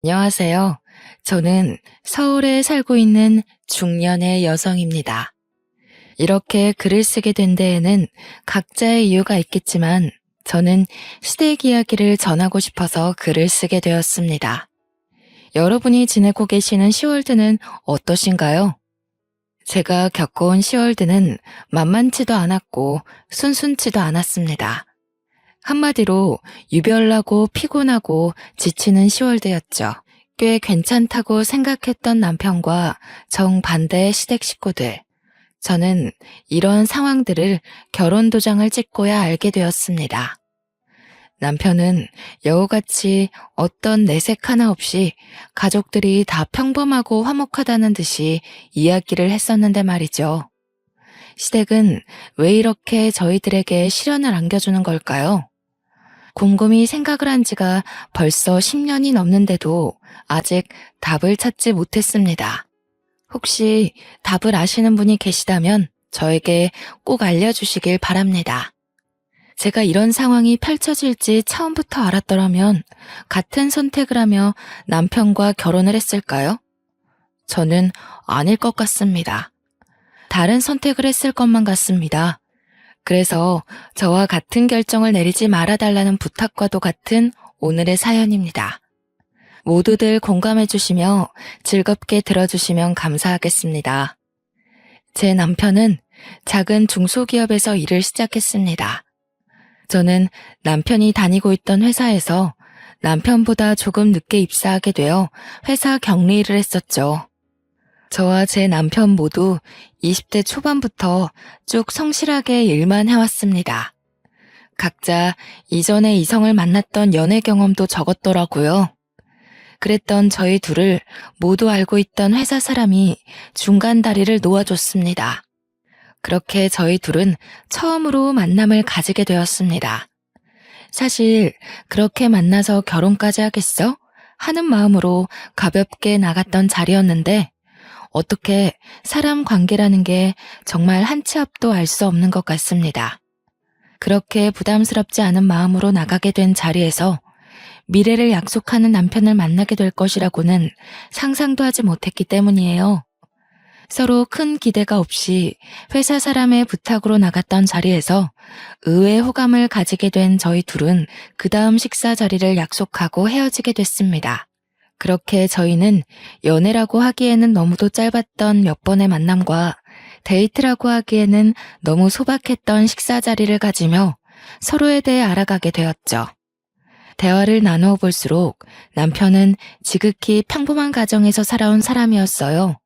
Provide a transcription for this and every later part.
안녕하세요. 저는 서울에 살고 있는 중년의 여성입니다. 이렇게 글을 쓰게 된 데에는 각자의 이유가 있겠지만 저는 시댁 이야기를 전하고 싶어서 글을 쓰게 되었습니다. 여러분이 지내고 계시는 시월드는 어떠신가요? 제가 겪어온 시월드는 만만치도 않았고 순순치도 않았습니다. 한마디로 유별나고 피곤하고 지치는 시월드였죠. 꽤 괜찮다고 생각했던 남편과 정반대의 시댁 식구들. 저는 이런 상황들을 결혼 도장을 찍고야 알게 되었습니다. 남편은 여우같이 어떤 내색 하나 없이 가족들이 다 평범하고 화목하다는 듯이 이야기를 했었는데 말이죠. 시댁은 왜 이렇게 저희들에게 시련을 안겨주는 걸까요? 곰곰이 생각을 한 지가 벌써 10년이 넘는데도 아직 답을 찾지 못했습니다. 혹시 답을 아시는 분이 계시다면 저에게 꼭 알려주시길 바랍니다. 제가 이런 상황이 펼쳐질지 처음부터 알았더라면 같은 선택을 하며 남편과 결혼을 했을까요? 저는 아닐 것 같습니다. 다른 선택을 했을 것만 같습니다. 그래서 저와 같은 결정을 내리지 말아달라는 부탁과도 같은 오늘의 사연입니다. 모두들 공감해 주시며 즐겁게 들어주시면 감사하겠습니다. 제 남편은 작은 중소기업에서 일을 시작했습니다. 저는 남편이 다니고 있던 회사에서 남편보다 조금 늦게 입사하게 되어 회사 격리를 했었죠. 저와 제 남편 모두 20대 초반부터 쭉 성실하게 일만 해왔습니다. 각자 이전에 이성을 만났던 연애 경험도 적었더라고요. 그랬던 저희 둘을 모두 알고 있던 회사 사람이 중간 다리를 놓아줬습니다. 그렇게 저희 둘은 처음으로 만남을 가지게 되었습니다. 사실 그렇게 만나서 결혼까지 하겠어? 하는 마음으로 가볍게 나갔던 자리였는데 어떻게 사람 관계라는 게 정말 한 치 앞도 알 수 없는 것 같습니다. 그렇게 부담스럽지 않은 마음으로 나가게 된 자리에서 미래를 약속하는 남편을 만나게 될 것이라고는 상상도 하지 못했기 때문이에요. 서로 큰 기대가 없이 회사 사람의 부탁으로 나갔던 자리에서 의외의 호감을 가지게 된 저희 둘은 그 다음 식사 자리를 약속하고 헤어지게 됐습니다. 그렇게 저희는 연애라고 하기에는 너무도 짧았던 몇 번의 만남과 데이트라고 하기에는 너무 소박했던 식사 자리를 가지며 서로에 대해 알아가게 되었죠. 대화를 나누어 볼수록 남편은 지극히 평범한 가정에서 살아온 사람이었어요.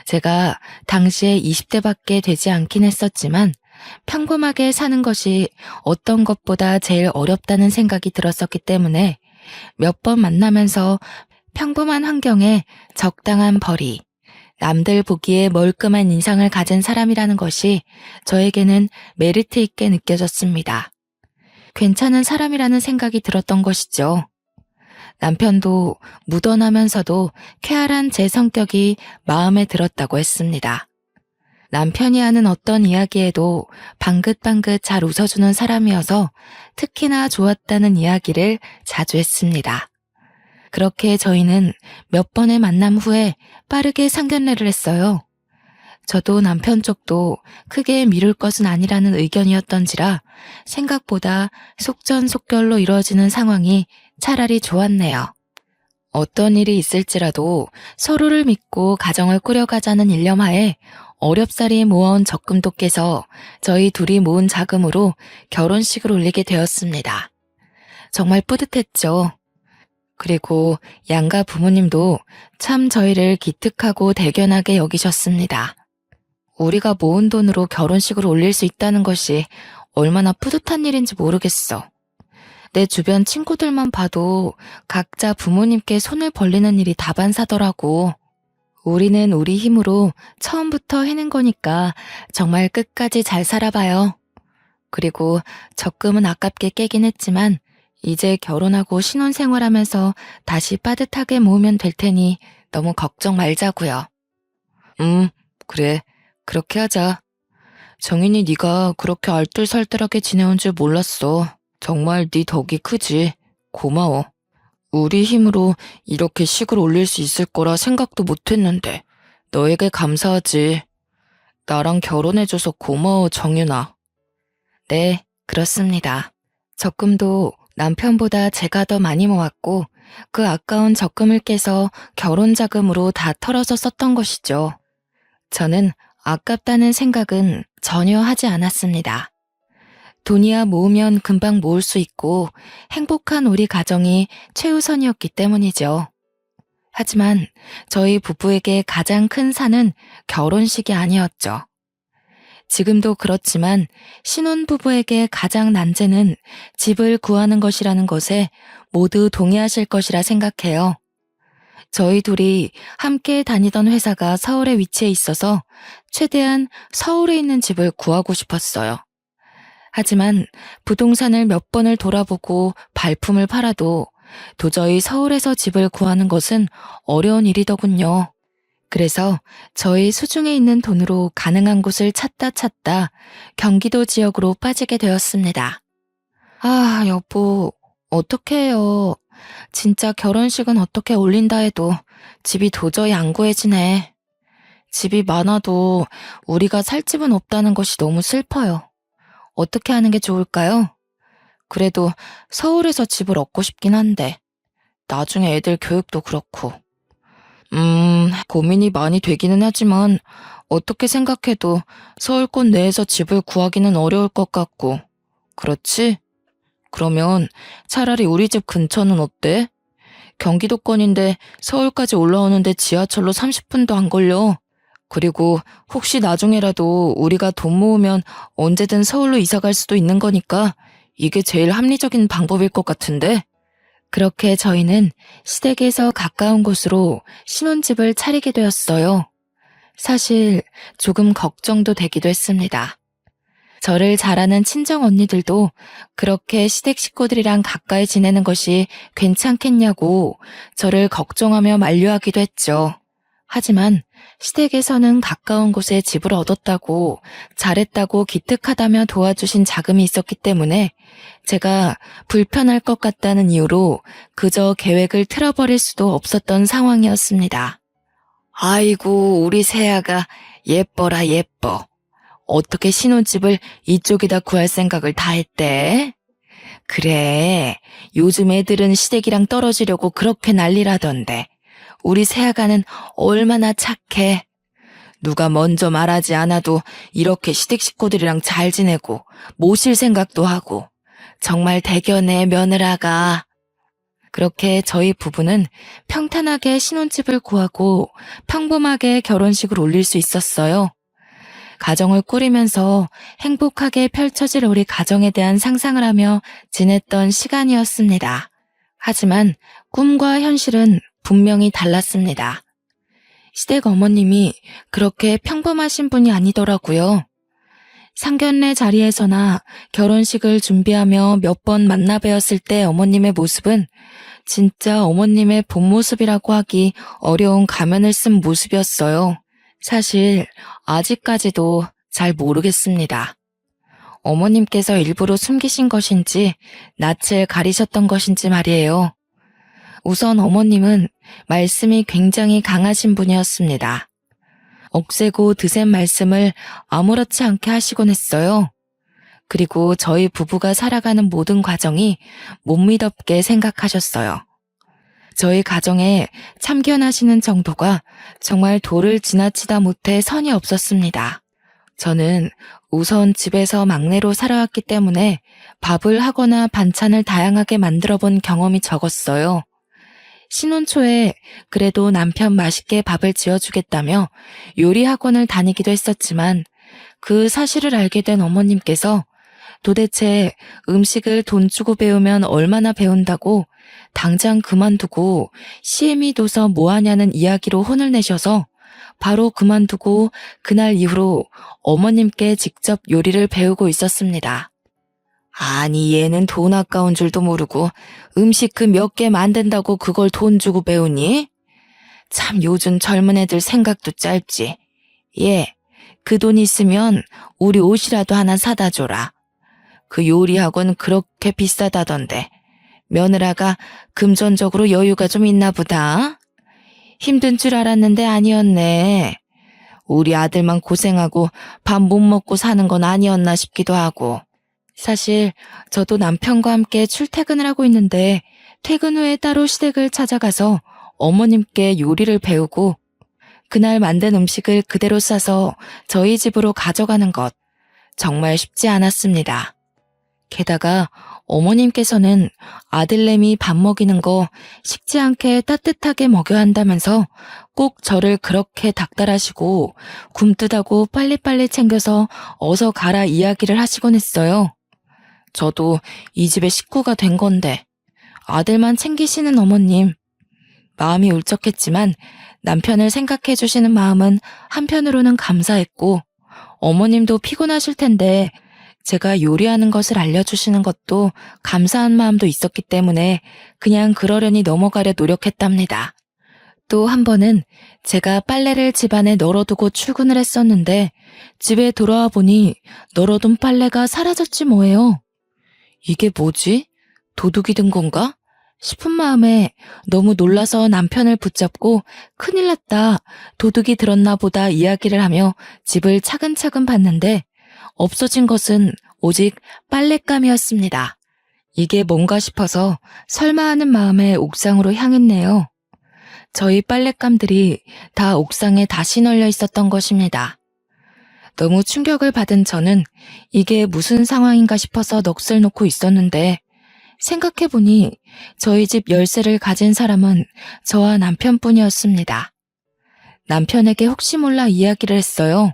제가 당시에 20대밖에 되지 않긴 했었지만 평범하게 사는 것이 어떤 것보다 제일 어렵다는 생각이 들었었기 때문에 몇 번 만나면서 평범한 환경에 적당한 벌이, 남들 보기에 멀끔한 인상을 가진 사람이라는 것이 저에게는 메리트 있게 느껴졌습니다. 괜찮은 사람이라는 생각이 들었던 것이죠. 남편도 무던하면서도 쾌활한 제 성격이 마음에 들었다고 했습니다. 남편이 하는 어떤 이야기에도 방긋방긋 잘 웃어주는 사람이어서 특히나 좋았다는 이야기를 자주 했습니다. 그렇게 저희는 몇 번의 만남 후에 빠르게 상견례를 했어요. 저도 남편 쪽도 크게 미룰 것은 아니라는 의견이었던지라 생각보다 속전속결로 이루어지는 상황이 차라리 좋았네요. 어떤 일이 있을지라도 서로를 믿고 가정을 꾸려가자는 일념하에 어렵사리 모아온 적금도 깨서 저희 둘이 모은 자금으로 결혼식을 올리게 되었습니다. 정말 뿌듯했죠. 그리고 양가 부모님도 참 저희를 기특하고 대견하게 여기셨습니다. 우리가 모은 돈으로 결혼식을 올릴 수 있다는 것이 얼마나 뿌듯한 일인지 모르겠어. 내 주변 친구들만 봐도 각자 부모님께 손을 벌리는 일이 다반사더라고. 우리는 우리 힘으로 처음부터 해낸 거니까 정말 끝까지 잘 살아봐요. 그리고 적금은 아깝게 깨긴 했지만 이제 결혼하고 신혼생활하면서 다시 빠듯하게 모으면 될 테니 너무 걱정 말자고요. 그래. 그렇게 하자. 정인이 네가 그렇게 알뜰살뜰하게 지내온 줄 몰랐어. 정말 네 덕이 크지. 고마워. 우리 힘으로 이렇게 식을 올릴 수 있을 거라 생각도 못 했는데 너에게 감사하지. 나랑 결혼해줘서 고마워, 정윤아. 네, 그렇습니다. 적금도 남편보다 제가 더 많이 모았고 그 아까운 적금을 깨서 결혼 자금으로 다 털어서 썼던 것이죠. 저는 아깝다는 생각은 전혀 하지 않았습니다. 돈이야 모으면 금방 모을 수 있고 행복한 우리 가정이 최우선이었기 때문이죠. 하지만 저희 부부에게 가장 큰 산은 결혼식이 아니었죠. 지금도 그렇지만 신혼부부에게 가장 난제는 집을 구하는 것이라는 것에 모두 동의하실 것이라 생각해요. 저희 둘이 함께 다니던 회사가 서울에 위치해 있어서 최대한 서울에 있는 집을 구하고 싶었어요. 하지만 부동산을 몇 번을 돌아보고 발품을 팔아도 도저히 서울에서 집을 구하는 것은 어려운 일이더군요. 그래서 저희 수중에 있는 돈으로 가능한 곳을 찾다 경기도 지역으로 빠지게 되었습니다. 아, 여보, 어떻게 해요? 진짜 결혼식은 어떻게 올린다 해도 집이 도저히 안 구해지네. 집이 많아도 우리가 살 집은 없다는 것이 너무 슬퍼요. 어떻게 하는 게 좋을까요? 그래도 서울에서 집을 얻고 싶긴 한데 나중에 애들 교육도 그렇고. 고민이 많이 되기는 하지만 어떻게 생각해도 서울권 내에서 집을 구하기는 어려울 것 같고. 그렇지? 그러면 차라리 우리 집 근처는 어때? 경기도권인데 서울까지 올라오는데 지하철로 30분도 안 걸려. 그리고 혹시 나중에라도 우리가 돈 모으면 언제든 서울로 이사 갈 수도 있는 거니까 이게 제일 합리적인 방법일 것 같은데? 그렇게 저희는 시댁에서 가까운 곳으로 신혼집을 차리게 되었어요. 사실 조금 걱정도 되기도 했습니다. 저를 잘 아는 친정 언니들도 그렇게 시댁 식구들이랑 가까이 지내는 것이 괜찮겠냐고 저를 걱정하며 만류하기도 했죠. 하지만 시댁에서는 가까운 곳에 집을 얻었다고 잘했다고 기특하다며 도와주신 자금이 있었기 때문에 제가 불편할 것 같다는 이유로 그저 계획을 틀어버릴 수도 없었던 상황이었습니다. 아이고, 우리 새아가 예뻐라 예뻐. 어떻게 신혼집을 이쪽에다 구할 생각을 다 했대? 그래, 요즘 애들은 시댁이랑 떨어지려고 그렇게 난리라던데 우리 새아가는 얼마나 착해. 누가 먼저 말하지 않아도 이렇게 시댁 식구들이랑 잘 지내고 모실 생각도 하고 정말 대견해 며느라가. 그렇게 저희 부부는 평탄하게 신혼집을 구하고 평범하게 결혼식을 올릴 수 있었어요. 가정을 꾸리면서 행복하게 펼쳐질 우리 가정에 대한 상상을 하며 지냈던 시간이었습니다. 하지만 꿈과 현실은 분명히 달랐습니다. 시댁 어머님이 그렇게 평범하신 분이 아니더라고요. 상견례 자리에서나 결혼식을 준비하며 몇 번 만나 뵈었을 때 어머님의 모습은 진짜 어머님의 본 모습이라고 하기 어려운 가면을 쓴 모습이었어요. 사실 아직까지도 잘 모르겠습니다. 어머님께서 일부러 숨기신 것인지 낯을 가리셨던 것인지 말이에요. 우선 어머님은 말씀이 굉장히 강하신 분이었습니다. 억세고 드센 말씀을 아무렇지 않게 하시곤 했어요. 그리고 저희 부부가 살아가는 모든 과정이 못 믿었게 생각하셨어요. 저희 가정에 참견하시는 정도가 정말 도를 지나치다 못해 선이 없었습니다. 저는 우선 집에서 막내로 살아왔기 때문에 밥을 하거나 반찬을 다양하게 만들어 본 경험이 적었어요. 신혼 초에 그래도 남편 맛있게 밥을 지어주겠다며 요리 학원을 다니기도 했었지만 그 사실을 알게 된 어머님께서 도대체 음식을 돈 주고 배우면 얼마나 배운다고 당장 그만두고 CME 둬서 뭐하냐는 이야기로 혼을 내셔서 바로 그만두고 그날 이후로 어머님께 직접 요리를 배우고 있었습니다. 아니, 얘는 돈 아까운 줄도 모르고 음식 그 몇 개 만든다고 그걸 돈 주고 배우니? 참 요즘 젊은 애들 생각도 짧지. 얘, 그 돈 있으면 우리 옷이라도 하나 사다 줘라. 그 요리 학원 그렇게 비싸다던데 며느라가 금전적으로 여유가 좀 있나 보다. 힘든 줄 알았는데 아니었네. 우리 아들만 고생하고 밥 못 먹고 사는 건 아니었나 싶기도 하고. 사실 저도 남편과 함께 출퇴근을 하고 있는데 퇴근 후에 따로 시댁을 찾아가서 어머님께 요리를 배우고 그날 만든 음식을 그대로 싸서 저희 집으로 가져가는 것 정말 쉽지 않았습니다. 게다가 어머님께서는 아들내미 밥 먹이는 거 식지 않게 따뜻하게 먹여야 한다면서 꼭 저를 그렇게 닥달하시고 굼뜨다고 빨리빨리 챙겨서 어서 가라 이야기를 하시곤 했어요. 저도 이 집의 식구가 된 건데 아들만 챙기시는 어머님. 마음이 울적했지만 남편을 생각해 주시는 마음은 한편으로는 감사했고 어머님도 피곤하실 텐데 제가 요리하는 것을 알려주시는 것도 감사한 마음도 있었기 때문에 그냥 그러려니 넘어가려 노력했답니다. 또 한 번은 제가 빨래를 집안에 널어두고 출근을 했었는데 집에 돌아와 보니 널어둔 빨래가 사라졌지 뭐예요. 이게 뭐지? 도둑이 든 건가? 싶은 마음에 너무 놀라서 남편을 붙잡고 큰일 났다, 도둑이 들었나 보다 이야기를 하며 집을 차근차근 봤는데 없어진 것은 오직 빨랫감이었습니다. 이게 뭔가 싶어서 설마 하는 마음에 옥상으로 향했네요. 저희 빨랫감들이 다 옥상에 다시 널려 있었던 것입니다. 너무 충격을 받은 저는 이게 무슨 상황인가 싶어서 넋을 놓고 있었는데 생각해보니 저희 집 열쇠를 가진 사람은 저와 남편뿐이었습니다. 남편에게 혹시 몰라 이야기를 했어요.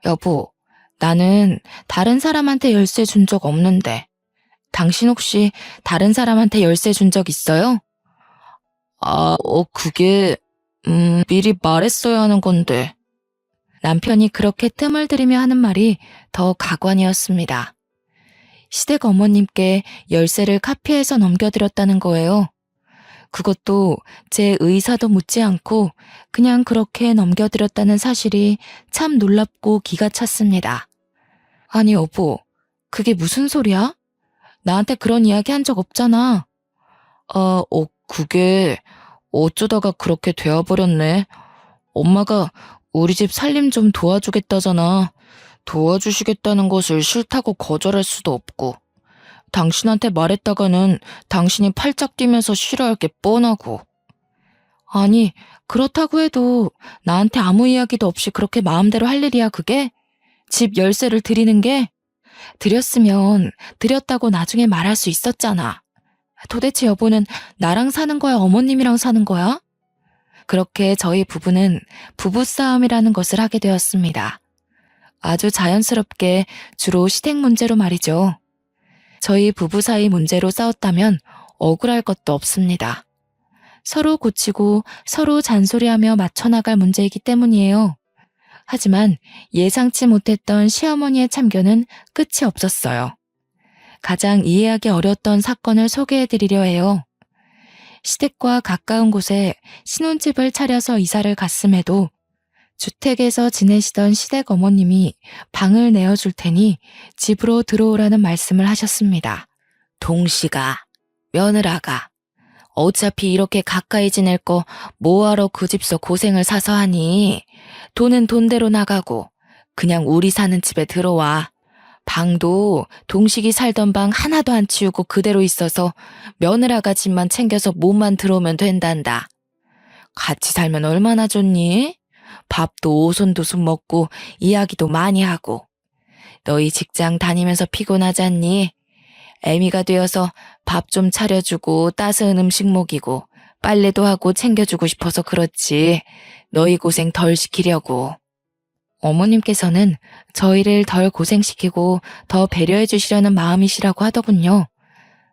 여보, 나는 다른 사람한테 열쇠 준 적 없는데 당신 혹시 다른 사람한테 열쇠 준 적 있어요? 그게 미리 말했어야 하는 건데. 남편이 그렇게 뜸을 들이며 하는 말이 더 가관이었습니다. 시댁 어머님께 열쇠를 카피해서 넘겨드렸다는 거예요. 그것도 제 의사도 묻지 않고 그냥 그렇게 넘겨드렸다는 사실이 참 놀랍고 기가 찼습니다. 아니 여보, 그게 무슨 소리야? 나한테 그런 이야기 한 적 없잖아. 그게 어쩌다가 그렇게 되어버렸네. 엄마가 우리 집 살림 좀 도와주겠다잖아. 도와주시겠다는 것을 싫다고 거절할 수도 없고. 당신한테 말했다가는 당신이 팔짝 뛰면서 싫어할 게 뻔하고. 아니, 그렇다고 해도 나한테 아무 이야기도 없이 그렇게 마음대로 할 일이야 그게? 집 열쇠를 드리는 게? 드렸으면 드렸다고 나중에 말할 수 있었잖아. 도대체 여보는 나랑 사는 거야, 어머님이랑 사는 거야? 그렇게 저희 부부는 부부싸움이라는 것을 하게 되었습니다. 아주 자연스럽게 주로 시댁 문제로 말이죠. 저희 부부 사이 문제로 싸웠다면 억울할 것도 없습니다. 서로 고치고 서로 잔소리하며 맞춰나갈 문제이기 때문이에요. 하지만 예상치 못했던 시어머니의 참견은 끝이 없었어요. 가장 이해하기 어려웠던 사건을 소개해드리려 해요. 시댁과 가까운 곳에 신혼집을 차려서 이사를 갔음에도 주택에서 지내시던 시댁 어머님이 방을 내어줄 테니 집으로 들어오라는 말씀을 하셨습니다. 동시가, 며느라가, 어차피 이렇게 가까이 지낼 거 뭐하러 그 집서 고생을 사서 하니? 돈은 돈대로 나가고 그냥 우리 사는 집에 들어와. 방도 동식이 살던 방 하나도 안 치우고 그대로 있어서 며느라가 집만 챙겨서 몸만 들어오면 된단다. 같이 살면 얼마나 좋니? 밥도 오손도손 먹고 이야기도 많이 하고. 너희 직장 다니면서 피곤하지 않니? 애미가 되어서 밥 좀 차려주고 따스한 음식 먹이고 빨래도 하고 챙겨주고 싶어서 그렇지. 너희 고생 덜 시키려고. 어머님께서는 저희를 덜 고생시키고 더 배려해 주시려는 마음이시라고 하더군요.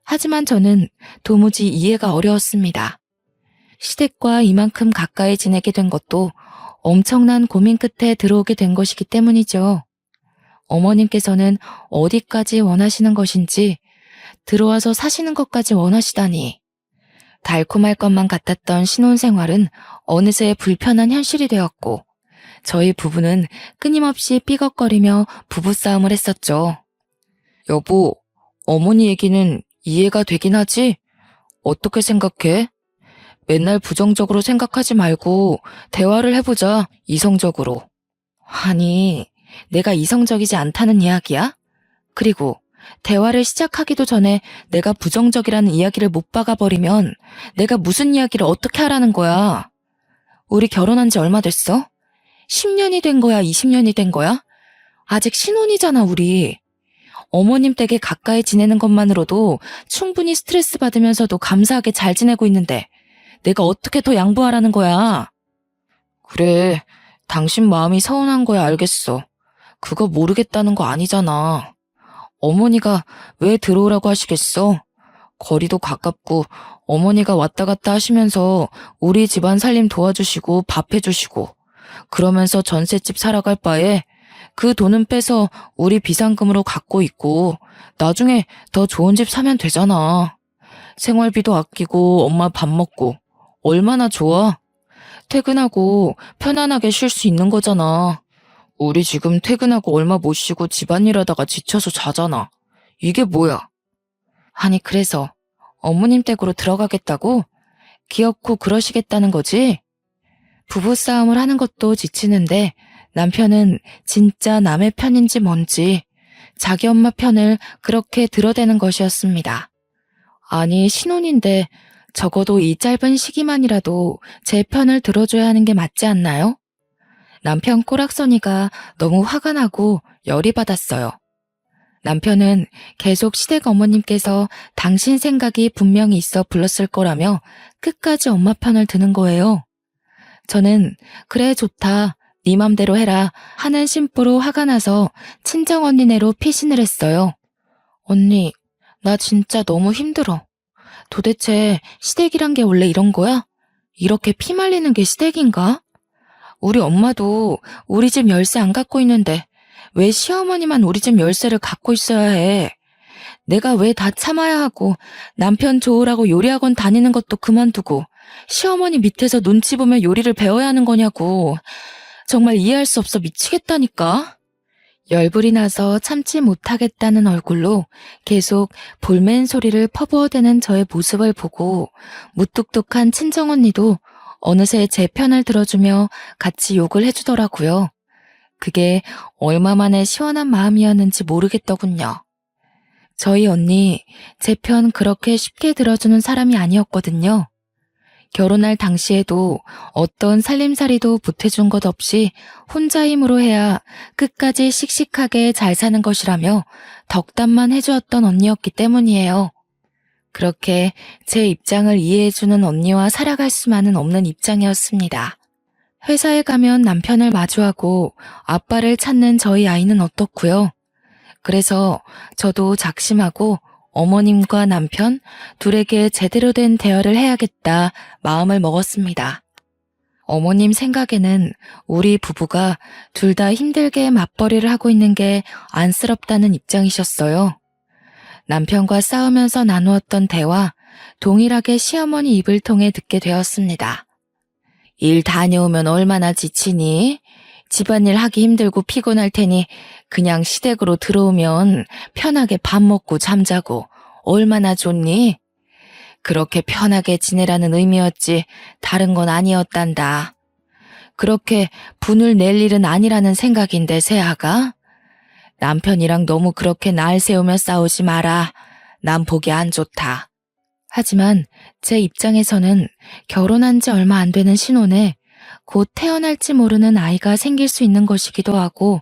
하지만 저는 도무지 이해가 어려웠습니다. 시댁과 이만큼 가까이 지내게 된 것도 엄청난 고민 끝에 들어오게 된 것이기 때문이죠. 어머님께서는 어디까지 원하시는 것인지 들어와서 사시는 것까지 원하시다니. 달콤할 것만 같았던 신혼생활은 어느새 불편한 현실이 되었고 저희 부부는 끊임없이 삐걱거리며 부부싸움을 했었죠. 여보, 어머니 얘기는 이해가 되긴 하지? 어떻게 생각해? 맨날 부정적으로 생각하지 말고 대화를 해보자, 이성적으로. 아니, 내가 이성적이지 않다는 이야기야? 그리고 대화를 시작하기도 전에 내가 부정적이라는 이야기를 못 박아버리면 내가 무슨 이야기를 어떻게 하라는 거야? 우리 결혼한 지 얼마 됐어? 10년이 된 거야, 20년이 된 거야? 아직 신혼이잖아, 우리. 어머님 댁에 가까이 지내는 것만으로도 충분히 스트레스 받으면서도 감사하게 잘 지내고 있는데 내가 어떻게 더 양보하라는 거야? 그래, 당신 마음이 서운한 거야, 알겠어. 그거 모르겠다는 거 아니잖아. 어머니가 왜 들어오라고 하시겠어? 거리도 가깝고 어머니가 왔다 갔다 하시면서 우리 집안 살림 도와주시고 밥 해주시고 그러면서 전셋집 살아갈 바에 그 돈은 빼서 우리 비상금으로 갖고 있고 나중에 더 좋은 집 사면 되잖아. 생활비도 아끼고 엄마 밥 먹고 얼마나 좋아? 퇴근하고 편안하게 쉴 수 있는 거잖아. 우리 지금 퇴근하고 얼마 못 쉬고 집안일 하다가 지쳐서 자잖아. 이게 뭐야? 아니, 그래서 어머님 댁으로 들어가겠다고? 귀엽고 그러시겠다는 거지? 부부싸움을 하는 것도 지치는데 남편은 진짜 남의 편인지 뭔지 자기 엄마 편을 그렇게 들어대는 것이었습니다. 아니, 신혼인데 적어도 이 짧은 시기만이라도 제 편을 들어줘야 하는 게 맞지 않나요? 남편 꼬락서니가 너무 화가 나고 열이 받았어요. 남편은 계속 시댁 어머님께서 당신 생각이 분명히 있어 불렀을 거라며 끝까지 엄마 편을 드는 거예요. 저는 그래 좋다, 네 맘대로 해라 하는 심보로 화가 나서 친정 언니네로 피신을 했어요. 언니, 나 진짜 너무 힘들어. 도대체 시댁이란 게 원래 이런 거야? 이렇게 피 말리는 게 시댁인가? 우리 엄마도 우리 집 열쇠 안 갖고 있는데 왜 시어머니만 우리 집 열쇠를 갖고 있어야 해? 내가 왜 다 참아야 하고 남편 좋으라고 요리학원 다니는 것도 그만두고 시어머니 밑에서 눈치 보며 요리를 배워야 하는 거냐고. 정말 이해할 수 없어 미치겠다니까. 열불이 나서 참지 못하겠다는 얼굴로 계속 볼멘 소리를 퍼부어대는 저의 모습을 보고 무뚝뚝한 친정언니도 어느새 제 편을 들어주며 같이 욕을 해주더라고요. 그게 얼마만에 시원한 마음이었는지 모르겠더군요. 저희 언니, 제 편 그렇게 쉽게 들어주는 사람이 아니었거든요. 결혼할 당시에도 어떤 살림살이도 보태준 것 없이 혼자 힘으로 해야 끝까지 씩씩하게 잘 사는 것이라며 덕담만 해주었던 언니였기 때문이에요. 그렇게 제 입장을 이해해주는 언니와 살아갈 수만은 없는 입장이었습니다. 회사에 가면 남편을 마주하고 아빠를 찾는 저희 아이는 어떻고요? 그래서 저도 작심하고 어머님과 남편 둘에게 제대로 된 대화를 해야겠다 마음을 먹었습니다. 어머님 생각에는 우리 부부가 둘 다 힘들게 맞벌이를 하고 있는 게 안쓰럽다는 입장이셨어요. 남편과 싸우면서 나누었던 대화, 동일하게 시어머니 입을 통해 듣게 되었습니다. 일 다녀오면 얼마나 지치니? 집안일 하기 힘들고 피곤할 테니 그냥 시댁으로 들어오면 편하게 밥 먹고 잠자고 얼마나 좋니? 그렇게 편하게 지내라는 의미였지 다른 건 아니었단다. 그렇게 분을 낼 일은 아니라는 생각인데 새아가? 남편이랑 너무 그렇게 날 세우며 싸우지 마라. 난 보기 안 좋다. 하지만 제 입장에서는 결혼한 지 얼마 안 되는 신혼에 곧 태어날지 모르는 아이가 생길 수 있는 것이기도 하고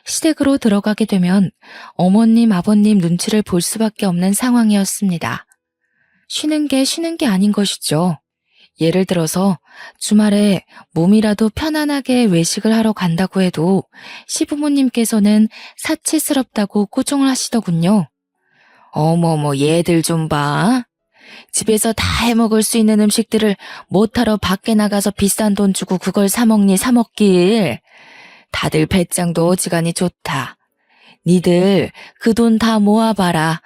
시댁으로 들어가게 되면 어머님, 아버님 눈치를 볼 수밖에 없는 상황이었습니다. 쉬는 게 아닌 것이죠. 예를 들어서 주말에 몸이라도 편안하게 외식을 하러 간다고 해도 시부모님께서는 사치스럽다고 꼬종을 하시더군요. 어머머, 얘들 좀 봐. 집에서 다 해먹을 수 있는 음식들을 못하러 밖에 나가서 비싼 돈 주고 그걸 사먹니 사먹길. 다들 배짱도 어지간히 좋다. 니들 그 돈 다 모아봐라.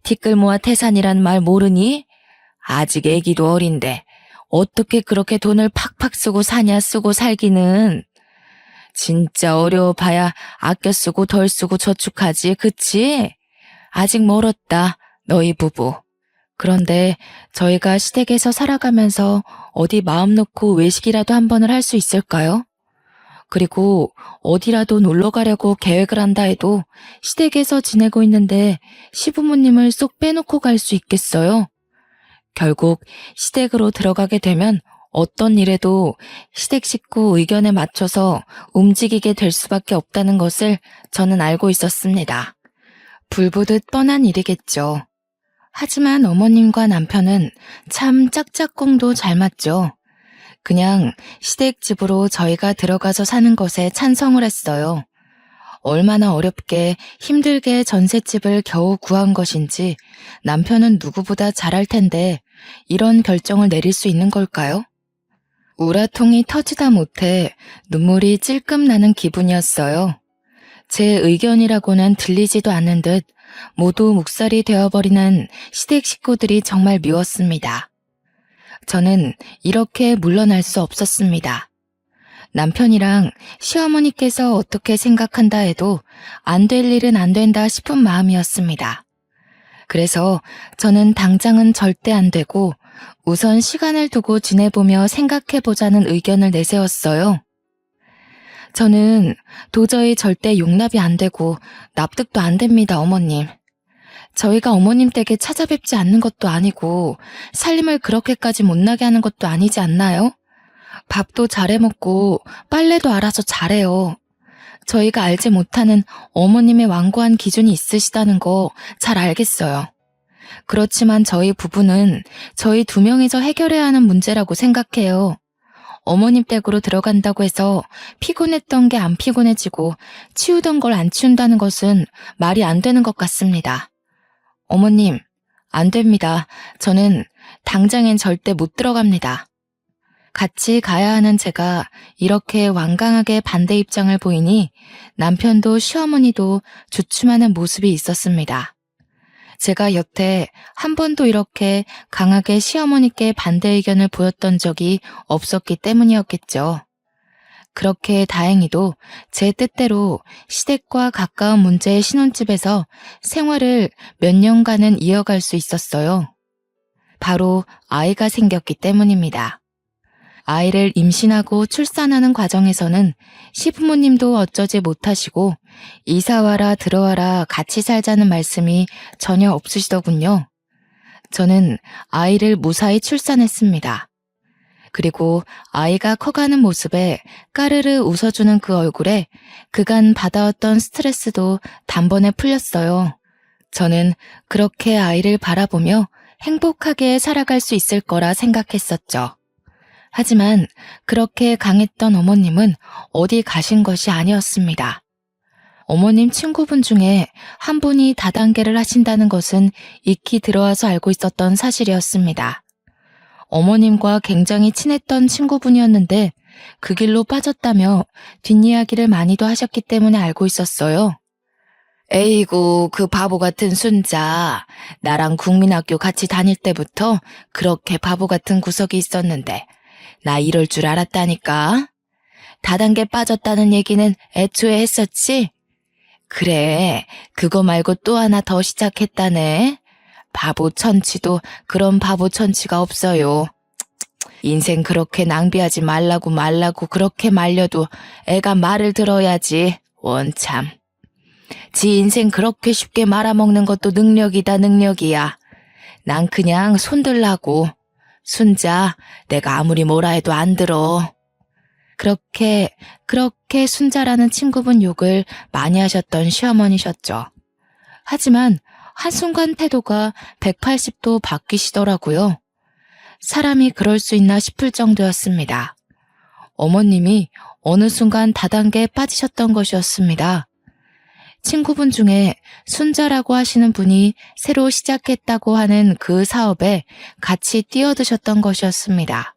티끌 모아 태산이란 말 모르니? 아직 애기도 어린데 어떻게 그렇게 돈을 팍팍 쓰고 사냐 쓰고 살기는. 진짜 어려워봐야 아껴 쓰고 덜 쓰고 저축하지, 그치? 아직 멀었다, 너희 부부. 그런데 저희가 시댁에서 살아가면서 어디 마음 놓고 외식이라도 한 번을 할 수 있을까요? 그리고 어디라도 놀러 가려고 계획을 한다 해도 시댁에서 지내고 있는데 시부모님을 쏙 빼놓고 갈 수 있겠어요? 결국 시댁으로 들어가게 되면 어떤 일에도 시댁 식구 의견에 맞춰서 움직이게 될 수밖에 없다는 것을 저는 알고 있었습니다. 불보듯 뻔한 일이겠죠. 하지만 어머님과 남편은 참 짝짝꿍도 잘 맞죠. 그냥 시댁 집으로 저희가 들어가서 사는 것에 찬성을 했어요. 얼마나 어렵게 힘들게 전셋집을 겨우 구한 것인지 남편은 누구보다 잘할 텐데 이런 결정을 내릴 수 있는 걸까요? 우라통이 터지다 못해 눈물이 찔끔 나는 기분이었어요. 제 의견이라고는 들리지도 않는 듯 모두 묵살이 되어버리는 시댁 식구들이 정말 미웠습니다. 저는 이렇게 물러날 수 없었습니다. 남편이랑 시어머니께서 어떻게 생각한다 해도 안 될 일은 안 된다 싶은 마음이었습니다. 그래서 저는 당장은 절대 안 되고 우선 시간을 두고 지내보며 생각해보자는 의견을 내세웠어요. 저는 도저히 절대 용납이 안 되고 납득도 안 됩니다, 어머님. 저희가 어머님 댁에 찾아뵙지 않는 것도 아니고 살림을 그렇게까지 못나게 하는 것도 아니지 않나요? 밥도 잘해 먹고 빨래도 알아서 잘해요. 저희가 알지 못하는 어머님의 완고한 기준이 있으시다는 거 잘 알겠어요. 그렇지만 저희 부부는 저희 두 명이서 해결해야 하는 문제라고 생각해요. 어머님 댁으로 들어간다고 해서 피곤했던 게 안 피곤해지고 치우던 걸 안 치운다는 것은 말이 안 되는 것 같습니다. 어머님, 안 됩니다. 저는 당장엔 절대 못 들어갑니다. 같이 가야 하는 제가 이렇게 완강하게 반대 입장을 보이니 남편도 시어머니도 주춤하는 모습이 있었습니다. 제가 여태 한 번도 이렇게 강하게 시어머니께 반대 의견을 보였던 적이 없었기 때문이었겠죠. 그렇게 다행히도 제 뜻대로 시댁과 가까운 문제의 신혼집에서 생활을 몇 년간은 이어갈 수 있었어요. 바로 아이가 생겼기 때문입니다. 아이를 임신하고 출산하는 과정에서는 시부모님도 어쩌지 못하시고 이사와라 들어와라 같이 살자는 말씀이 전혀 없으시더군요. 저는 아이를 무사히 출산했습니다. 그리고 아이가 커가는 모습에 까르르 웃어주는 그 얼굴에 그간 받아왔던 스트레스도 단번에 풀렸어요. 저는 그렇게 아이를 바라보며 행복하게 살아갈 수 있을 거라 생각했었죠. 하지만 그렇게 강했던 어머님은 어디 가신 것이 아니었습니다. 어머님 친구분 중에 한 분이 다단계를 하신다는 것은 익히 들어와서 알고 있었던 사실이었습니다. 어머님과 굉장히 친했던 친구분이었는데 그 길로 빠졌다며 뒷이야기를 많이도 하셨기 때문에 알고 있었어요. 에이구, 그 바보 같은 순자. 나랑 국민학교 같이 다닐 때부터 그렇게 바보 같은 구석이 있었는데 나 이럴 줄 알았다니까. 다단계 빠졌다는 얘기는 애초에 했었지? 그래, 그거 말고 또 하나 더 시작했다네. 바보 천치도 그런 바보 천치가 없어요. 인생 그렇게 낭비하지 말라고 그렇게 말려도 애가 말을 들어야지. 원참. 지 인생 그렇게 쉽게 말아먹는 것도 능력이다, 능력이야. 난 그냥 손들라고. 순자, 내가 아무리 뭐라 해도 안 들어. 그렇게 순자라는 친구분 욕을 많이 하셨던 시어머니셨죠. 하지만 한순간 태도가 180도 바뀌시더라고요. 사람이 그럴 수 있나 싶을 정도였습니다. 어머님이 어느 순간 다단계에 빠지셨던 것이었습니다. 친구분 중에 순자라고 하시는 분이 새로 시작했다고 하는 그 사업에 같이 뛰어드셨던 것이었습니다.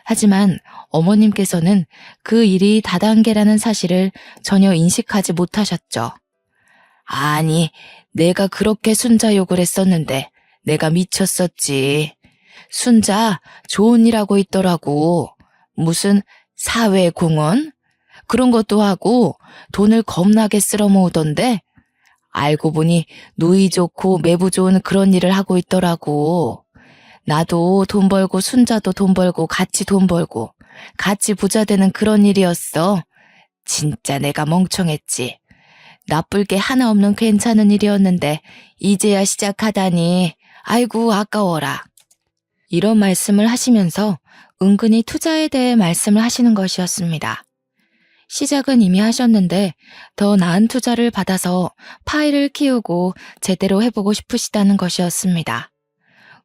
하지만 어머님께서는 그 일이 다단계라는 사실을 전혀 인식하지 못하셨죠. 아니, 내가 그렇게 순자 욕을 했었는데 내가 미쳤었지. 순자 좋은 일 하고 있더라고. 무슨 사회공헌? 그런 것도 하고 돈을 겁나게 쓸어 모으던데. 알고 보니 누이 좋고 매부 좋은 그런 일을 하고 있더라고. 나도 돈 벌고 순자도 돈 벌고 같이 돈 벌고 같이 부자 되는 그런 일이었어. 진짜 내가 멍청했지. 나쁠 게 하나 없는 괜찮은 일이었는데 이제야 시작하다니 아이고 아까워라. 이런 말씀을 하시면서 은근히 투자에 대해 말씀을 하시는 것이었습니다. 시작은 이미 하셨는데 더 나은 투자를 받아서 파이를 키우고 제대로 해보고 싶으시다는 것이었습니다.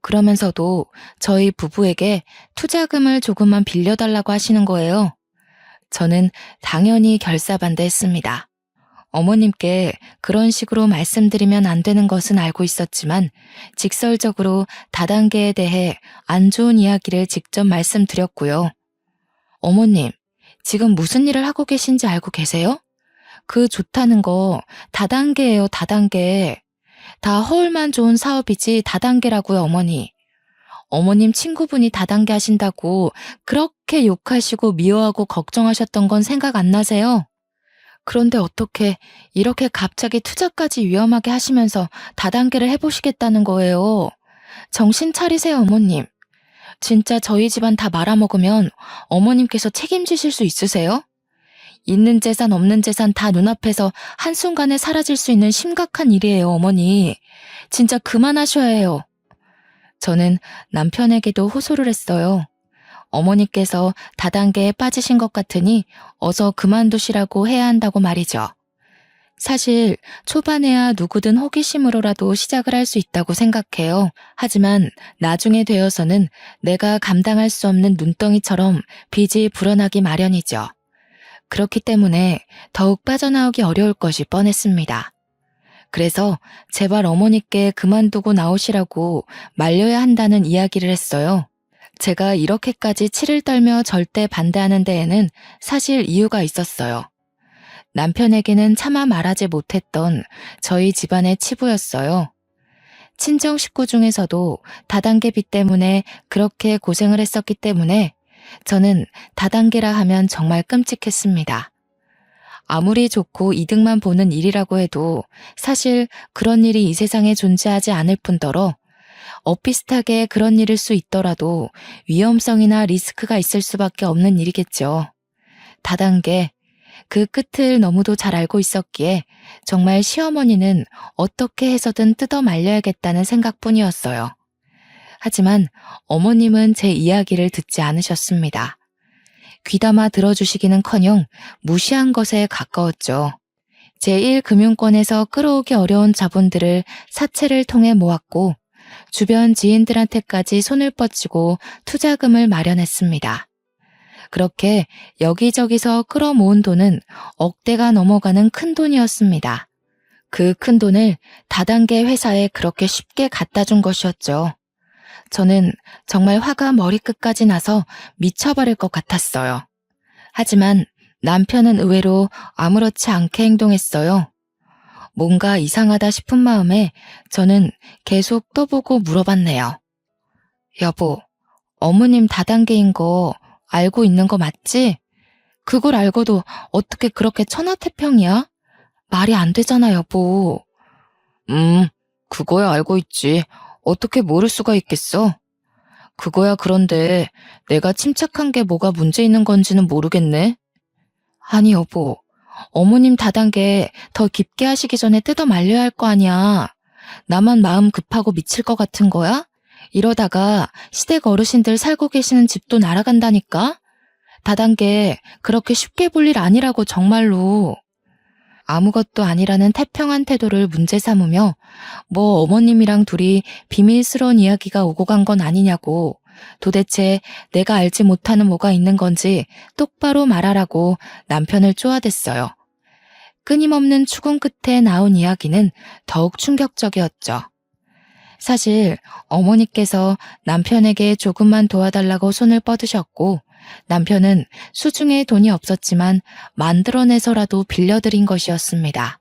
그러면서도 저희 부부에게 투자금을 조금만 빌려달라고 하시는 거예요. 저는 당연히 결사반대했습니다. 어머님께 그런 식으로 말씀드리면 안 되는 것은 알고 있었지만 직설적으로 다단계에 대해 안 좋은 이야기를 직접 말씀드렸고요. 어머님, 지금 무슨 일을 하고 계신지 알고 계세요? 그 좋다는 거 다단계예요, 다단계. 다 허울만 좋은 사업이지 다단계라고요, 어머니. 어머님 친구분이 다단계 하신다고 그렇게 욕하시고 미워하고 걱정하셨던 건 생각 안 나세요? 그런데 어떻게 이렇게 갑자기 투자까지 위험하게 하시면서 다단계를 해보시겠다는 거예요? 정신 차리세요, 어머님. 진짜 저희 집안 다 말아먹으면 어머님께서 책임지실 수 있으세요? 있는 재산 없는 재산 다 눈앞에서 한순간에 사라질 수 있는 심각한 일이에요, 어머니. 진짜 그만하셔야 해요. 저는 남편에게도 호소를 했어요. 어머니께서 다단계에 빠지신 것 같으니 어서 그만두시라고 해야 한다고 말이죠. 사실 초반에야 누구든 호기심으로라도 시작을 할 수 있다고 생각해요. 하지만 나중에 되어서는 내가 감당할 수 없는 눈덩이처럼 빚이 불어나기 마련이죠. 그렇기 때문에 더욱 빠져나오기 어려울 것이 뻔했습니다. 그래서 제발 어머니께 그만두고 나오시라고 말려야 한다는 이야기를 했어요. 제가 이렇게까지 치를 떨며 절대 반대하는 데에는 사실 이유가 있었어요. 남편에게는 차마 말하지 못했던 저희 집안의 치부였어요. 친정 식구 중에서도 다단계 빚 때문에 그렇게 고생을 했었기 때문에 저는 다단계라 하면 정말 끔찍했습니다. 아무리 좋고 이득만 보는 일이라고 해도 사실 그런 일이 이 세상에 존재하지 않을 뿐더러 엇비슷하게 그런 일일 수 있더라도 위험성이나 리스크가 있을 수밖에 없는 일이겠죠. 다단계, 그 끝을 너무도 잘 알고 있었기에 정말 시어머니는 어떻게 해서든 뜯어 말려야겠다는 생각뿐이었어요. 하지만 어머님은 제 이야기를 듣지 않으셨습니다. 귀담아 들어주시기는커녕 무시한 것에 가까웠죠. 제1금융권에서 끌어오기 어려운 자본들을 사채를 통해 모았고 주변 지인들한테까지 손을 뻗치고 투자금을 마련했습니다. 그렇게 여기저기서 끌어모은 돈은 억대가 넘어가는 큰 돈이었습니다. 그 큰 돈을 다단계 회사에 그렇게 쉽게 갖다 준 것이었죠. 저는 정말 화가 머리끝까지 나서 미쳐버릴 것 같았어요. 하지만 남편은 의외로 아무렇지 않게 행동했어요. 뭔가 이상하다 싶은 마음에 저는 계속 떠보고 물어봤네요. 여보, 어머님 다단계인 거 알고 있는 거 맞지? 그걸 알고도 어떻게 그렇게 천하태평이야? 말이 안 되잖아, 여보. 그거야 알고 있지. 어떻게 모를 수가 있겠어? 그거야 그런데 내가 침착한 게 뭐가 문제 있는 건지는 모르겠네. 아니 여보, 어머님 다단계 더 깊게 하시기 전에 뜯어 말려야 할 거 아니야. 나만 마음 급하고 미칠 것 같은 거야? 이러다가 시댁 어르신들 살고 계시는 집도 날아간다니까? 다단계 그렇게 쉽게 볼 일 아니라고 정말로. 아무것도 아니라는 태평한 태도를 문제 삼으며 뭐 어머님이랑 둘이 비밀스러운 이야기가 오고 간 건 아니냐고, 도대체 내가 알지 못하는 뭐가 있는 건지 똑바로 말하라고 남편을 쪼아댔어요. 끊임없는 추궁 끝에 나온 이야기는 더욱 충격적이었죠. 사실 어머니께서 남편에게 조금만 도와달라고 손을 뻗으셨고 남편은 수중에 돈이 없었지만 만들어내서라도 빌려드린 것이었습니다.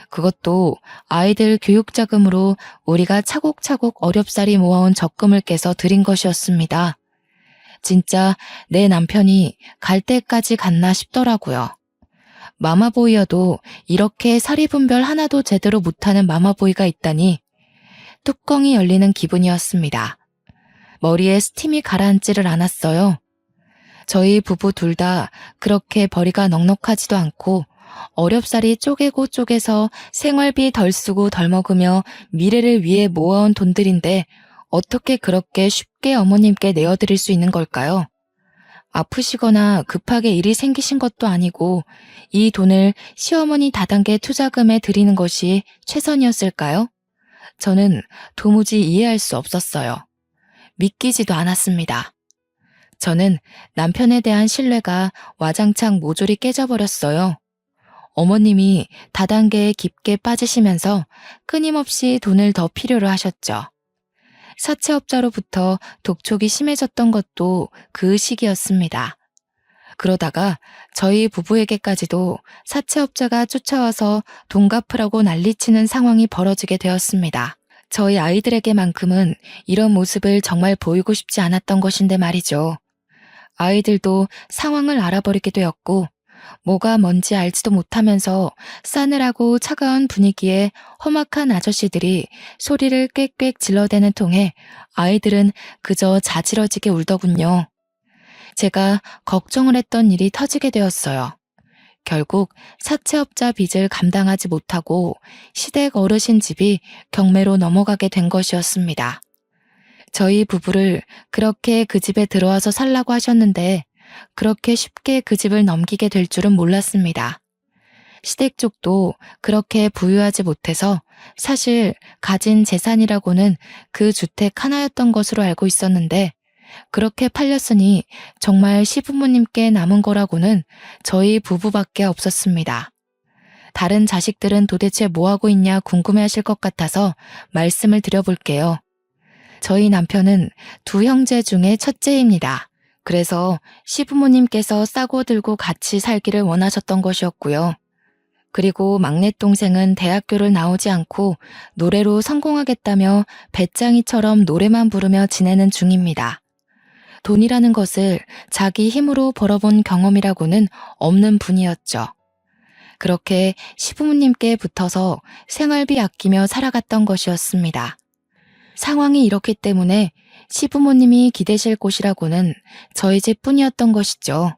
그것도 아이들 교육자금으로 우리가 차곡차곡 어렵사리 모아온 적금을 깨서 드린 것이었습니다. 진짜 내 남편이 갈 때까지 갔나 싶더라고요. 마마보이여도 이렇게 사리분별 하나도 제대로 못하는 마마보이가 있다니 뚜껑이 열리는 기분이었습니다. 머리에 스팀이 가라앉지를 않았어요. 저희 부부 둘 다 그렇게 벌이가 넉넉하지도 않고 어렵사리 쪼개고 쪼개서 생활비 덜 쓰고 덜 먹으며 미래를 위해 모아온 돈들인데 어떻게 그렇게 쉽게 어머님께 내어드릴 수 있는 걸까요? 아프시거나 급하게 일이 생기신 것도 아니고 이 돈을 시어머니 다단계 투자금에 드리는 것이 최선이었을까요? 저는 도무지 이해할 수 없었어요. 믿기지도 않았습니다. 저는 남편에 대한 신뢰가 와장창 모조리 깨져버렸어요. 어머님이 다단계에 깊게 빠지시면서 끊임없이 돈을 더 필요로 하셨죠. 사채업자로부터 독촉이 심해졌던 것도 그 시기였습니다. 그러다가 저희 부부에게까지도 사채업자가 쫓아와서 돈 갚으라고 난리치는 상황이 벌어지게 되었습니다. 저희 아이들에게만큼은 이런 모습을 정말 보이고 싶지 않았던 것인데 말이죠. 아이들도 상황을 알아버리게 되었고 뭐가 뭔지 알지도 못하면서 싸늘하고 차가운 분위기에 험악한 아저씨들이 소리를 꽥꽥 질러대는 통에 아이들은 그저 자지러지게 울더군요. 제가 걱정을 했던 일이 터지게 되었어요. 결국 사채업자 빚을 감당하지 못하고 시댁 어르신 집이 경매로 넘어가게 된 것이었습니다. 저희 부부를 그렇게 그 집에 들어와서 살라고 하셨는데 그렇게 쉽게 그 집을 넘기게 될 줄은 몰랐습니다. 시댁 쪽도 그렇게 부유하지 못해서 사실 가진 재산이라고는 그 주택 하나였던 것으로 알고 있었는데 그렇게 팔렸으니 정말 시부모님께 남은 거라고는 저희 부부밖에 없었습니다. 다른 자식들은 도대체 뭐하고 있냐 궁금해하실 것 같아서 말씀을 드려볼게요. 저희 남편은 두 형제 중에 첫째입니다. 그래서 시부모님께서 싸고 들고 같이 살기를 원하셨던 것이었고요. 그리고 막내 동생은 대학교를 나오지 않고 노래로 성공하겠다며 배짱이처럼 노래만 부르며 지내는 중입니다. 돈이라는 것을 자기 힘으로 벌어본 경험이라고는 없는 분이었죠. 그렇게 시부모님께 붙어서 생활비 아끼며 살아갔던 것이었습니다. 상황이 이렇기 때문에 시부모님이 기대실 곳이라고는 저희 집뿐이었던 것이죠.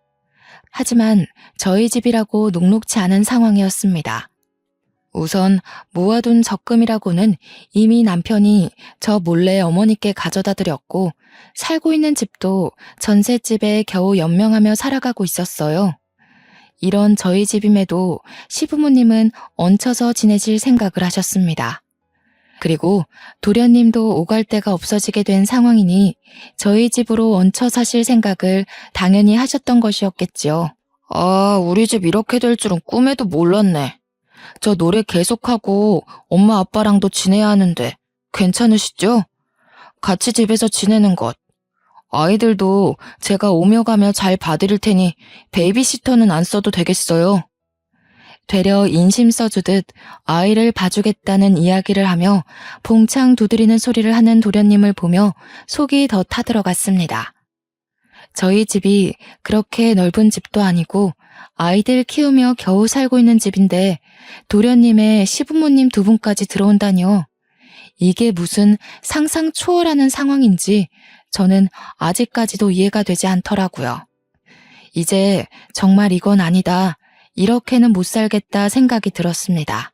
하지만 저희 집이라고 녹록치 않은 상황이었습니다. 우선 모아둔 적금이라고는 이미 남편이 저 몰래 어머니께 가져다 드렸고 살고 있는 집도 전셋집에 겨우 연명하며 살아가고 있었어요. 이런 저희 집임에도 시부모님은 얹혀서 지내실 생각을 하셨습니다. 그리고 도련님도 오갈 데가 없어지게 된 상황이니 저희 집으로 얹혀 사실 생각을 당연히 하셨던 것이었겠지요. 아, 우리 집 이렇게 될 줄은 꿈에도 몰랐네. 저 노래 계속하고 엄마 아빠랑도 지내야 하는데 괜찮으시죠? 같이 집에서 지내는 것. 아이들도 제가 오며 가며 잘 봐드릴 테니 베이비시터는 안 써도 되겠어요. 되려 인심 써주듯 아이를 봐주겠다는 이야기를 하며 봉창 두드리는 소리를 하는 도련님을 보며 속이 더 타들어갔습니다. 저희 집이 그렇게 넓은 집도 아니고 아이들 키우며 겨우 살고 있는 집인데 도련님의 시부모님 두 분까지 들어온다니요. 이게 무슨 상상 초월하는 상황인지 저는 아직까지도 이해가 되지 않더라고요. 이제 정말 이건 아니다. 이렇게는 못 살겠다 생각이 들었습니다.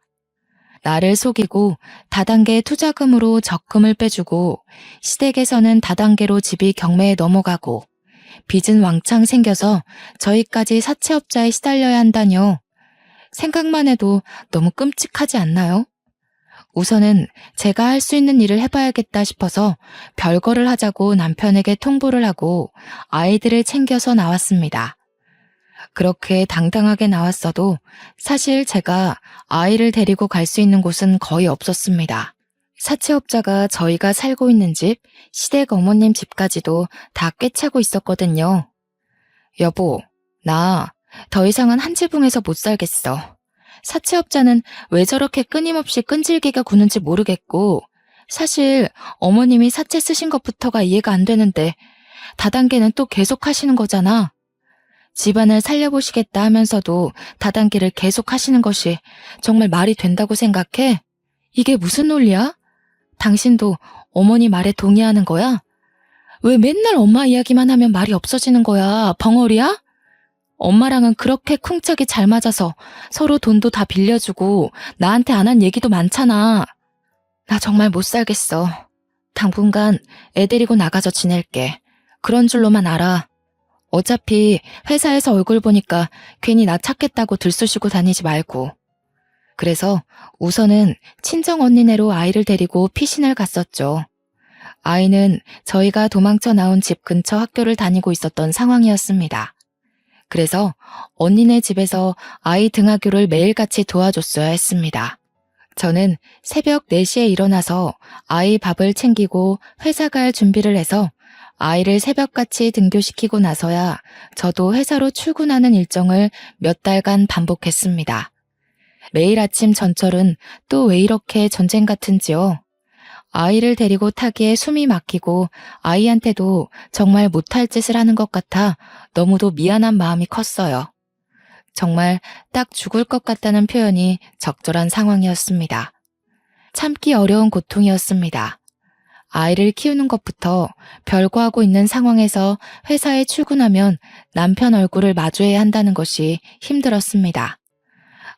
나를 속이고 다단계 투자금으로 적금을 빼주고 시댁에서는 다단계로 집이 경매에 넘어가고 빚은 왕창 생겨서 저희까지 사채업자에 시달려야 한다뇨. 생각만 해도 너무 끔찍하지 않나요? 우선은 제가 할 수 있는 일을 해봐야겠다 싶어서 별거를 하자고 남편에게 통보를 하고 아이들을 챙겨서 나왔습니다. 그렇게 당당하게 나왔어도 사실 제가 아이를 데리고 갈 수 있는 곳은 거의 없었습니다. 사채업자가 저희가 살고 있는 집, 시댁 어머님 집까지도 다 꿰차고 있었거든요. 여보, 나 더 이상은 한 지붕에서 못 살겠어. 사채업자는 왜 저렇게 끊임없이 끈질기게 구는지 모르겠고 사실 어머님이 사채 쓰신 것부터가 이해가 안 되는데 다단계는 또 계속 하시는 거잖아. 집안을 살려보시겠다 하면서도 다단계를 계속 하시는 것이 정말 말이 된다고 생각해? 이게 무슨 논리야? 당신도 어머니 말에 동의하는 거야? 왜 맨날 엄마 이야기만 하면 말이 없어지는 거야? 벙어리야? 엄마랑은 그렇게 쿵짝이 잘 맞아서 서로 돈도 다 빌려주고 나한테 안 한 얘기도 많잖아. 나 정말 못 살겠어. 당분간 애 데리고 나가서 지낼게. 그런 줄로만 알아. 어차피 회사에서 얼굴 보니까 괜히 나 찾겠다고 들쑤시고 다니지 말고. 그래서 우선은 친정 언니네로 아이를 데리고 피신을 갔었죠. 아이는 저희가 도망쳐 나온 집 근처 학교를 다니고 있었던 상황이었습니다. 그래서 언니네 집에서 아이 등하교를 매일같이 도와줬어야 했습니다. 저는 새벽 4시에 일어나서 아이 밥을 챙기고 회사 갈 준비를 해서 아이를 새벽같이 등교시키고 나서야 저도 회사로 출근하는 일정을 몇 달간 반복했습니다. 매일 아침 전철은 또 왜 이렇게 전쟁 같은지요? 아이를 데리고 타기에 숨이 막히고 아이한테도 정말 못할 짓을 하는 것 같아 너무도 미안한 마음이 컸어요. 정말 딱 죽을 것 같다는 표현이 적절한 상황이었습니다. 참기 어려운 고통이었습니다. 아이를 키우는 것부터 별거하고 있는 상황에서 회사에 출근하면 남편 얼굴을 마주해야 한다는 것이 힘들었습니다.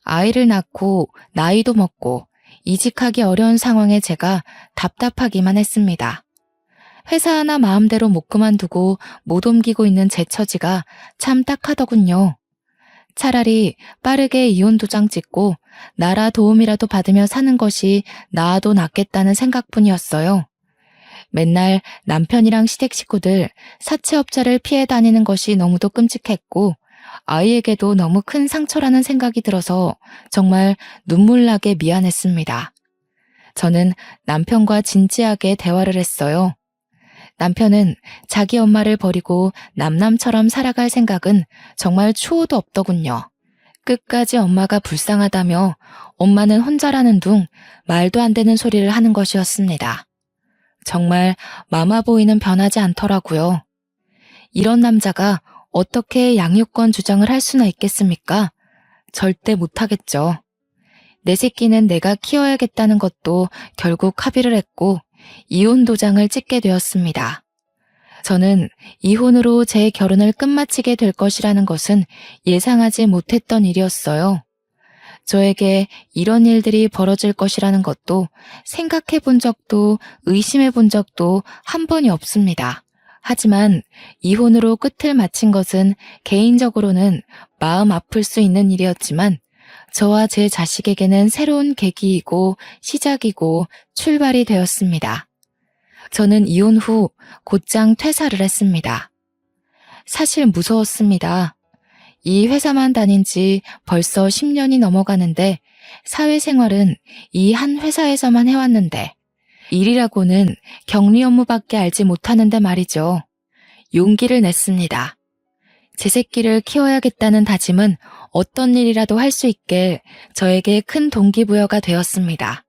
아이를 낳고 나이도 먹고 이직하기 어려운 상황에 제가 답답하기만 했습니다. 회사 하나 마음대로 못 그만두고 못 옮기고 있는 제 처지가 참 딱하더군요. 차라리 빠르게 이혼 도장 찍고 나라 도움이라도 받으며 사는 것이 나아도 낫겠다는 생각뿐이었어요. 맨날 남편이랑 시댁 식구들 사채업자를 피해 다니는 것이 너무도 끔찍했고 아이에게도 너무 큰 상처라는 생각이 들어서 정말 눈물나게 미안했습니다. 저는 남편과 진지하게 대화를 했어요. 남편은 자기 엄마를 버리고 남남처럼 살아갈 생각은 정말 추호도 없더군요. 끝까지 엄마가 불쌍하다며 엄마는 혼자라는 둥 말도 안 되는 소리를 하는 것이었습니다. 정말 마마보이는 변하지 않더라고요. 이런 남자가 어떻게 양육권 주장을 할 수나 있겠습니까? 절대 못하겠죠. 내 새끼는 내가 키워야겠다는 것도 결국 합의를 했고 이혼 도장을 찍게 되었습니다. 저는 이혼으로 제 결혼을 끝마치게 될 것이라는 것은 예상하지 못했던 일이었어요. 저에게 이런 일들이 벌어질 것이라는 것도 생각해 본 적도 의심해 본 적도 한 번이 없습니다. 하지만 이혼으로 끝을 마친 것은 개인적으로는 마음 아플 수 있는 일이었지만 저와 제 자식에게는 새로운 계기이고 시작이고 출발이 되었습니다. 저는 이혼 후 곧장 퇴사를 했습니다. 사실 무서웠습니다. 이 회사만 다닌 지 벌써 10년이 넘어가는데 사회생활은 이 한 회사에서만 해왔는데 일이라고는 격리 업무밖에 알지 못하는데 말이죠. 용기를 냈습니다. 제 새끼를 키워야겠다는 다짐은 어떤 일이라도 할 수 있게 저에게 큰 동기부여가 되었습니다.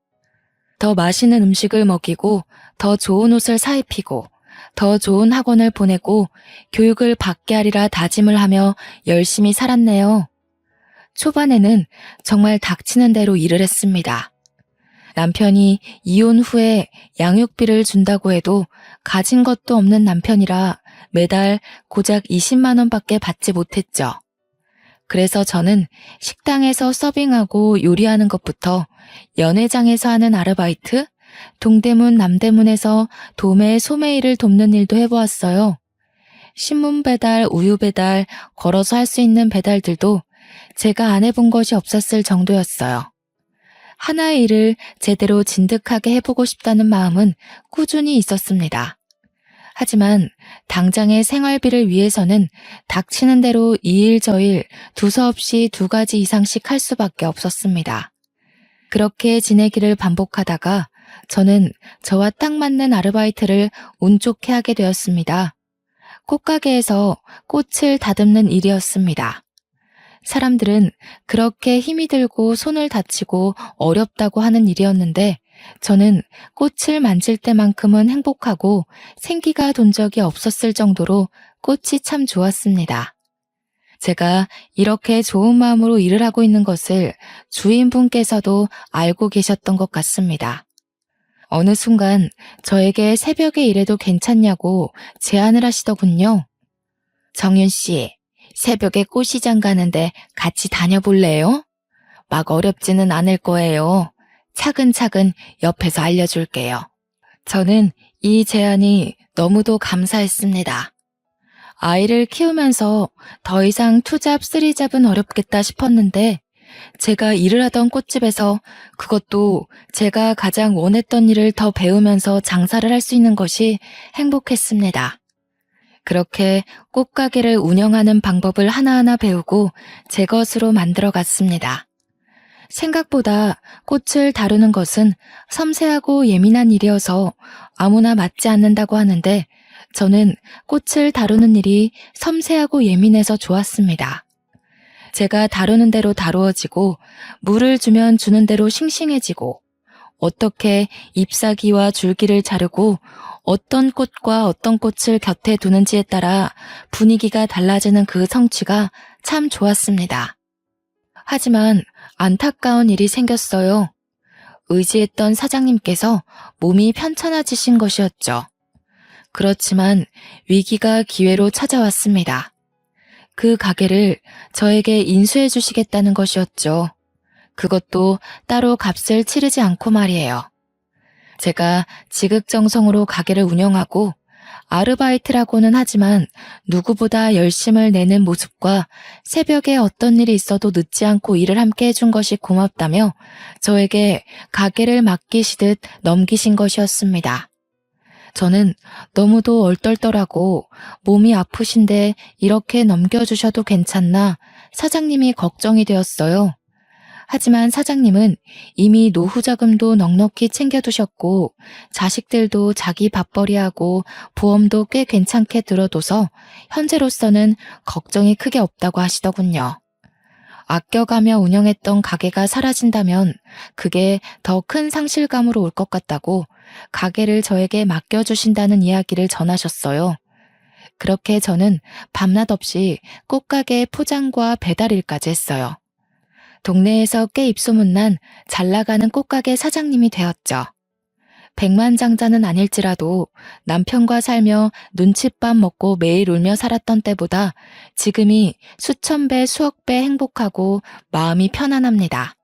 더 맛있는 음식을 먹이고 더 좋은 옷을 사입히고 더 좋은 학원을 보내고 교육을 받게 하리라 다짐을 하며 열심히 살았네요. 초반에는 정말 닥치는 대로 일을 했습니다. 남편이 이혼 후에 양육비를 준다고 해도 가진 것도 없는 남편이라 매달 고작 20만 원밖에 받지 못했죠. 그래서 저는 식당에서 서빙하고 요리하는 것부터 연회장에서 하는 아르바이트, 동대문 남대문에서 도매 소매 일을 돕는 일도 해보았어요. 신문 배달, 우유 배달, 걸어서 할 수 있는 배달들도 제가 안 해본 것이 없었을 정도였어요. 하나의 일을 제대로 진득하게 해보고 싶다는 마음은 꾸준히 있었습니다. 하지만 당장의 생활비를 위해서는 닥치는 대로 이 일 저 일 두서없이 2가지 이상씩 할 수밖에 없었습니다. 그렇게 지내기를 반복하다가 저는 저와 딱 맞는 아르바이트를 운 좋게 하게 되었습니다. 꽃가게에서 꽃을 다듬는 일이었습니다. 사람들은 그렇게 힘이 들고 손을 다치고 어렵다고 하는 일이었는데 저는 꽃을 만질 때만큼은 행복하고 생기가 돈 적이 없었을 정도로 꽃이 참 좋았습니다. 제가 이렇게 좋은 마음으로 일을 하고 있는 것을 주인분께서도 알고 계셨던 것 같습니다. 어느 순간 저에게 새벽에 일해도 괜찮냐고 제안을 하시더군요. 정윤 씨, 새벽에 꽃시장 가는데 같이 다녀볼래요? 막 어렵지는 않을 거예요. 차근차근 옆에서 알려줄게요. 저는 이 제안이 너무도 감사했습니다. 아이를 키우면서 더 이상 투잡, 쓰리잡은 어렵겠다 싶었는데 제가 일을 하던 꽃집에서 그것도 제가 가장 원했던 일을 더 배우면서 장사를 할 수 있는 것이 행복했습니다. 그렇게 꽃가게를 운영하는 방법을 하나하나 배우고 제 것으로 만들어 갔습니다. 생각보다 꽃을 다루는 것은 섬세하고 예민한 일이어서 아무나 맞지 않는다고 하는데 저는 꽃을 다루는 일이 섬세하고 예민해서 좋았습니다. 제가 다루는 대로 다루어지고 물을 주면 주는 대로 싱싱해지고 어떻게 잎사귀와 줄기를 자르고 어떤 꽃과 어떤 꽃을 곁에 두는지에 따라 분위기가 달라지는 그 성취가 참 좋았습니다. 하지만 안타까운 일이 생겼어요. 의지했던 사장님께서 몸이 편찮아지신 것이었죠. 그렇지만 위기가 기회로 찾아왔습니다. 그 가게를 저에게 인수해 주시겠다는 것이었죠. 그것도 따로 값을 치르지 않고 말이에요. 제가 지극정성으로 가게를 운영하고 아르바이트라고는 하지만 누구보다 열심을 내는 모습과 새벽에 어떤 일이 있어도 늦지 않고 일을 함께 해준 것이 고맙다며 저에게 가게를 맡기시듯 넘기신 것이었습니다. 저는 너무도 얼떨떨하고 몸이 아프신데 이렇게 넘겨주셔도 괜찮나 사장님이 걱정이 되었어요. 하지만 사장님은 이미 노후 자금도 넉넉히 챙겨두셨고 자식들도 자기 밥벌이하고 보험도 꽤 괜찮게 들어둬서 현재로서는 걱정이 크게 없다고 하시더군요. 아껴가며 운영했던 가게가 사라진다면 그게 더 큰 상실감으로 올 것 같다고 가게를 저에게 맡겨주신다는 이야기를 전하셨어요. 그렇게 저는 밤낮 없이 꽃가게 포장과 배달 일까지 했어요. 동네에서 꽤 입소문난 잘 나가는 꽃가게 사장님이 되었죠. 백만장자는 아닐지라도 남편과 살며 눈칫밥 먹고 매일 울며 살았던 때보다 지금이 수천 배, 수억 배 행복하고 마음이 편안합니다.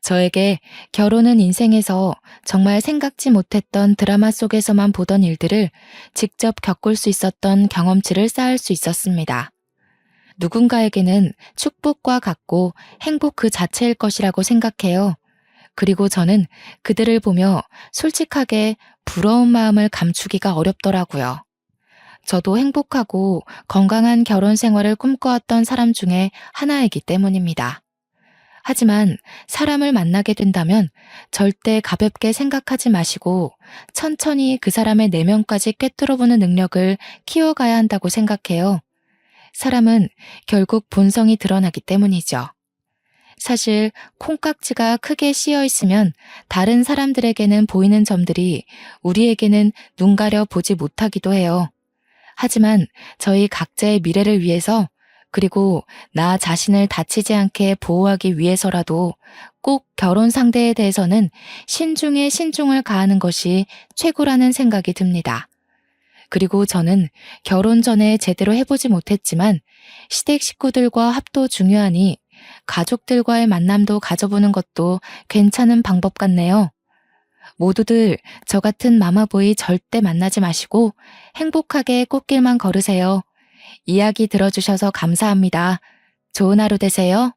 저에게 결혼은 인생에서 정말 생각지 못했던 드라마 속에서만 보던 일들을 직접 겪을 수 있었던 경험치를 쌓을 수 있었습니다. 누군가에게는 축복과 같고 행복 그 자체일 것이라고 생각해요. 그리고 저는 그들을 보며 솔직하게 부러운 마음을 감추기가 어렵더라고요. 저도 행복하고 건강한 결혼 생활을 꿈꿔왔던 사람 중에 하나이기 때문입니다. 하지만 사람을 만나게 된다면 절대 가볍게 생각하지 마시고 천천히 그 사람의 내면까지 꿰뚫어보는 능력을 키워가야 한다고 생각해요. 사람은 결국 본성이 드러나기 때문이죠. 사실 콩깍지가 크게 씌어 있으면 다른 사람들에게는 보이는 점들이 우리에게는 눈 가려 보지 못하기도 해요. 하지만 저희 각자의 미래를 위해서 그리고 나 자신을 다치지 않게 보호하기 위해서라도 꼭 결혼 상대에 대해서는 신중에 신중을 가하는 것이 최고라는 생각이 듭니다. 그리고 저는 결혼 전에 제대로 해보지 못했지만 시댁 식구들과 합도 중요하니 가족들과의 만남도 가져보는 것도 괜찮은 방법 같네요. 모두들 저 같은 마마보이 절대 만나지 마시고 행복하게 꽃길만 걸으세요. 이야기 들어주셔서 감사합니다. 좋은 하루 되세요.